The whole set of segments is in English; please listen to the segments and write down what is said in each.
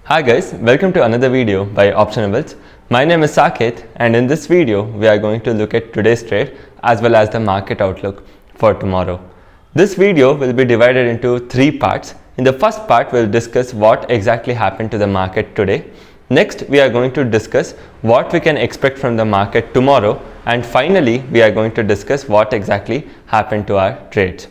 Hi guys, welcome to another video by Optionables. My name is Saket and in this video we are going to look at today's trade as well as the market outlook for tomorrow. This video will be divided into three parts. In the first part we'll discuss what exactly happened to the market today. Next we are going to discuss what we can expect from the market tomorrow, and finally we are going to discuss what exactly happened to our trades.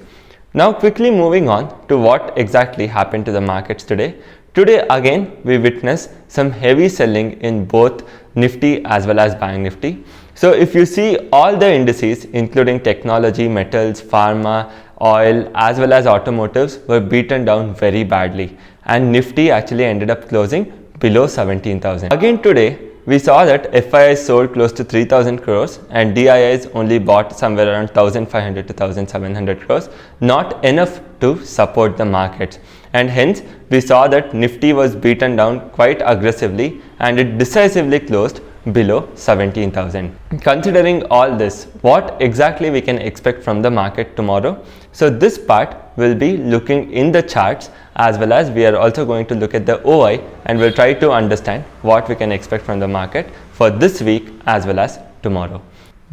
Now quickly moving on to what exactly happened to the markets today. Today again we witnessed some heavy selling in both Nifty as well as Bank Nifty. So if you see, all the indices including technology, metals, pharma, oil as well as automotives were beaten down very badly, and Nifty actually ended up closing below 17,000. Again today we saw that FIIs sold close to 3,000 crores and DIIs only bought somewhere around 1,500 to 1,700 crores, not enough to support the markets, and hence we saw that Nifty was beaten down quite aggressively and it decisively closed below 17,000. Considering all this, what exactly we can expect from the market tomorrow? So this part will be looking in the charts, as well as we are also going to look at the OI, and we'll try to understand what we can expect from the market for this week as well as tomorrow.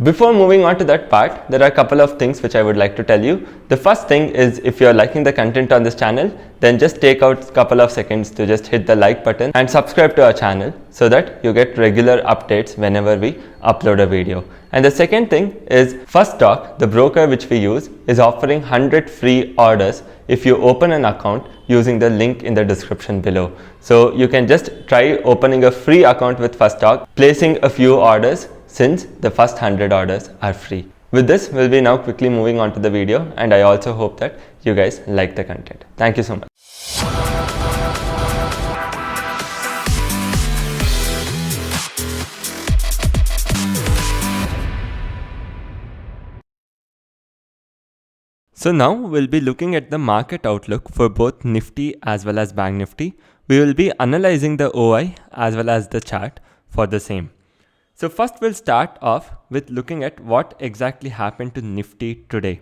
Before moving on to that part, there are a couple of things which I would like to tell you. The first thing is, if you are liking the content on this channel, then just take out a couple of seconds to just hit the like button and subscribe to our channel so that you get regular updates whenever we upload a video. And the second thing is, Firstock, the broker which we use, is offering 100 free orders if you open an account using the link in the description below. So you can just try opening a free account with Firstock, placing a few orders, since the first 100 orders are free. With this, we'll be now quickly moving on to the video, and I also hope that you guys like the content. Thank you so much. So now we'll be looking at the market outlook for both Nifty as well as Bank Nifty. We will be analyzing the OI as well as the chart for the same. So first we'll start off with looking at what exactly happened to Nifty today.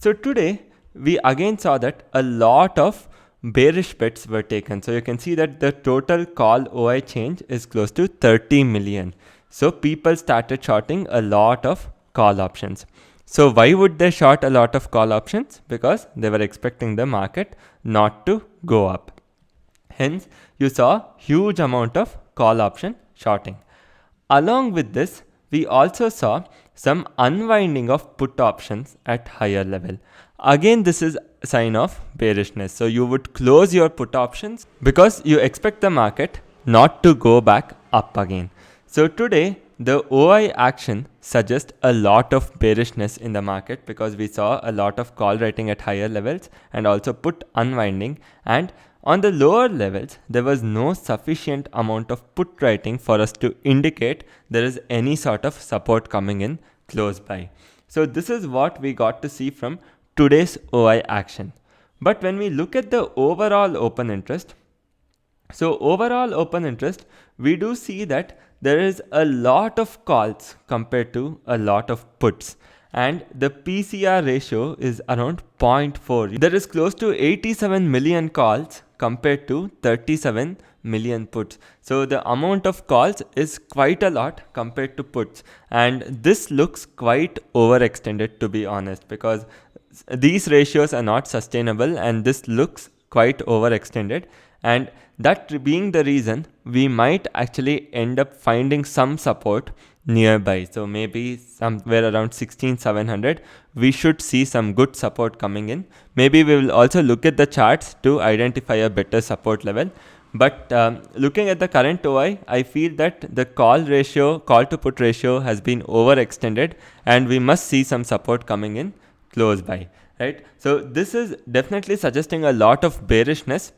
So today we again saw that a lot of bearish bets were taken. So you can see that the total call OI change is close to 30 million. So people started shorting a lot of call options. So why would they short a lot of call options? Because they were expecting the market not to go up. Hence you saw huge amount of call option shorting. Along with this, we also saw some unwinding of put options at higher level. Again, this is a sign of bearishness. So you would close your put options because you expect the market not to go back up again. So today, the OI action suggests a lot of bearishness in the market because we saw a lot of call writing at higher levels and also put unwinding, and on the lower levels, there was no sufficient amount of put writing for us to indicate there is any sort of support coming in close by. So this is what we got to see from today's OI action. But when we look at the overall open interest, we do see that there is a lot of calls compared to a lot of puts. And the PCR ratio is around 0.4. There is close to 87 million calls compared to 37 million puts. So the amount of calls is quite a lot compared to puts. And this looks quite overextended, to be honest, because these ratios are not sustainable and this looks quite overextended. And that being the reason, we might actually end up finding some support nearby. So maybe somewhere around 16,700 we should see some good support coming in. Maybe we will also look at the charts to identify a better support level. But looking at the current OI, I feel that the call to put ratio has been overextended and we must see some support coming in close by, right? So this is definitely suggesting a lot of bearishness.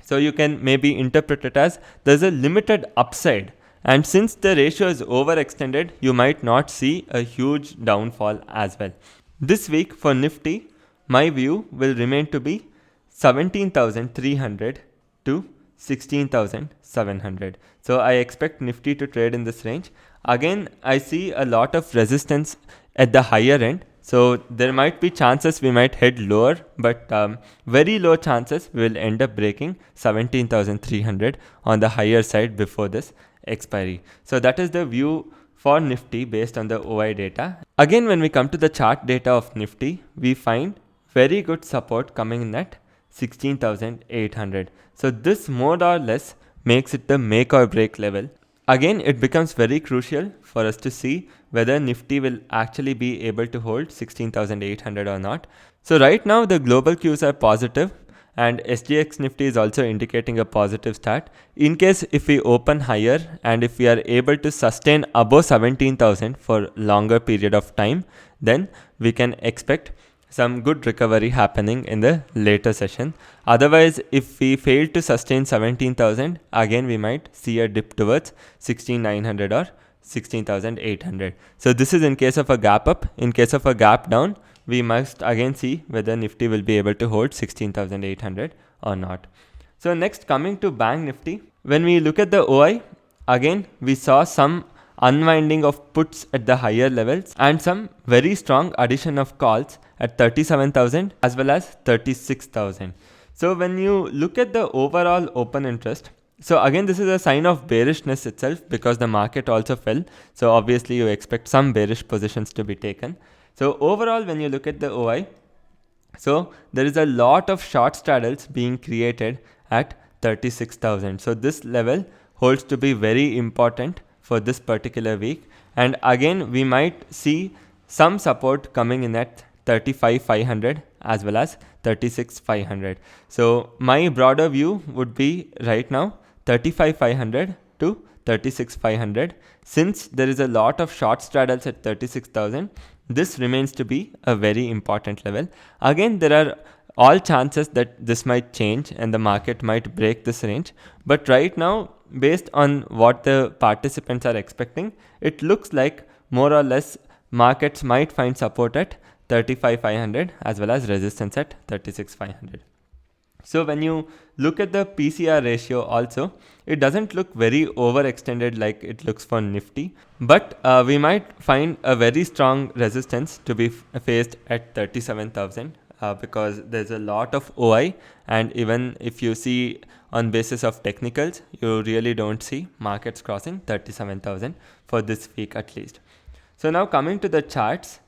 So you can maybe interpret it as there's a limited upside. And since the ratio is overextended, you might not see a huge downfall as well. This week for Nifty, my view will remain to be 17,300 to 16,700. So I expect Nifty to trade in this range. Again, I see a lot of resistance at the higher end. So there might be chances we might head lower, but very low chances we will end up breaking 17,300 on the higher side before this expiry. So that is the view for Nifty based on the OI data. Again, when we come to the chart data of Nifty, we find very good support coming in at 16,800. So this more or less makes it the make or break level. Again, it becomes very crucial for us to see whether Nifty will actually be able to hold 16,800 or not. So right now the global cues are positive and SGX Nifty is also indicating a positive start. In case if we open higher and if we are able to sustain above 17,000 for longer period of time, then we can expect some good recovery happening in the later session. Otherwise, if we fail to sustain 17,000, again we might see a dip towards 16,900 or 16,800. So this is in case of a gap up. In case of a gap down, we must again see whether Nifty will be able to hold 16,800 or not. So next, coming to Bank Nifty, when we look at the OI, again we saw some unwinding of puts at the higher levels and some very strong addition of calls at 37,000 as well as 36,000. So when you look at the overall open interest, so again this is a sign of bearishness itself because the market also fell. So obviously you expect some bearish positions to be taken. So overall when you look at the OI, so there is a lot of short straddles being created at 36,000. So this level holds to be very important for this particular week, and again we might see some support coming in at 35,500 as well as 36,500. So my broader view would be right now 35,500 to 36,500. Since there is a lot of short straddles at 36,000, this remains to be a very important level. Again, there are all chances that this might change and the market might break this range, but right now based on what the participants are expecting, it looks like more or less markets might find support at 35,500 as well as resistance at 36,500. So when you look at the PCR ratio also, it doesn't look very overextended like it looks for Nifty, but we might find a very strong resistance to be faced at 37,000 because there's a lot of OI, and even if you see on basis of technicals, you really don't see markets crossing 37,000 for this week at least. So now coming to the charts.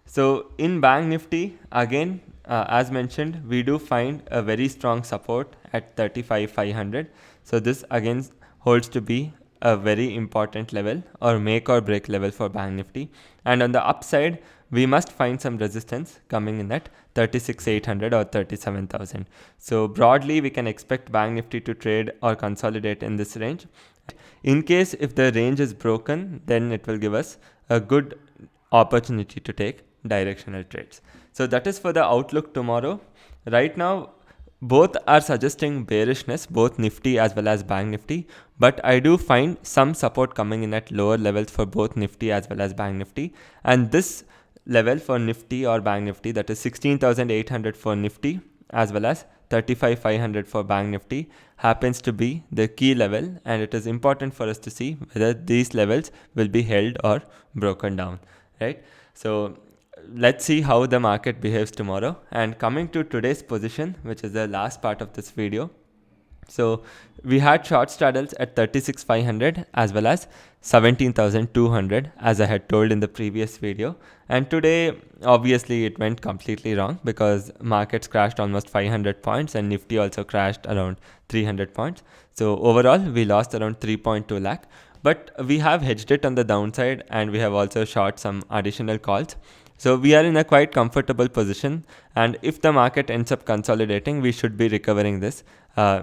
So in Bank Nifty, again, as mentioned, we do find a very strong support at 35,500. So this again holds to be a very important level or make or break level for Bank Nifty. And on the upside, we must find some resistance coming in at 36,800 or 37,000. So broadly, we can expect Bank Nifty to trade or consolidate in this range. In case if the range is broken, then it will give us a good opportunity to take directional trades. So that is for the outlook tomorrow. Right now, both are suggesting bearishness, both Nifty as well as Bank Nifty, but I do find some support coming in at lower levels for both Nifty as well as Bank Nifty, and this level for Nifty or Bank Nifty, that is 16,800 for Nifty as well as 35,500 for Bank Nifty, happens to be the key level, and it is important for us to see whether these levels will be held or broken down, right? So let's see how the market behaves tomorrow. And coming to today's position, which is the last part of this video. So we had short straddles at 36,500 as well as 17,200 as I had told in the previous video. And today, obviously, it went completely wrong because markets crashed almost 500 points and Nifty also crashed around 300 points. So overall, we lost around 3.2 lakh. But we have hedged it on the downside and we have also short some additional calls. So we are in a quite comfortable position, and if the market ends up consolidating, we should be recovering this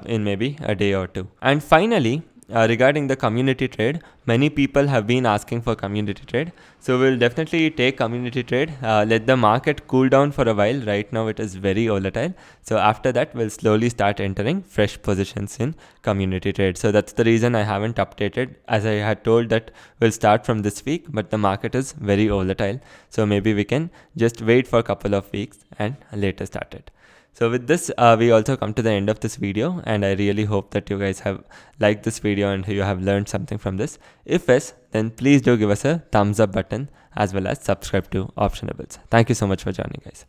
in maybe a day or two. And finally, regarding the community trade, many people have been asking for community trade. So we'll definitely take community trade, let the market cool down for a while. Right now it is very volatile. So after that, we'll slowly start entering fresh positions in community trade. So that's the reason I haven't updated, as I had told that we'll start from this week, but the market is very volatile. So maybe we can just wait for a couple of weeks and later start it. So with this, we also come to the end of this video, and I really hope that you guys have liked this video and you have learned something from this. If yes, then please do give us a thumbs up button as well as subscribe to Optionables. Thank you so much for joining, guys.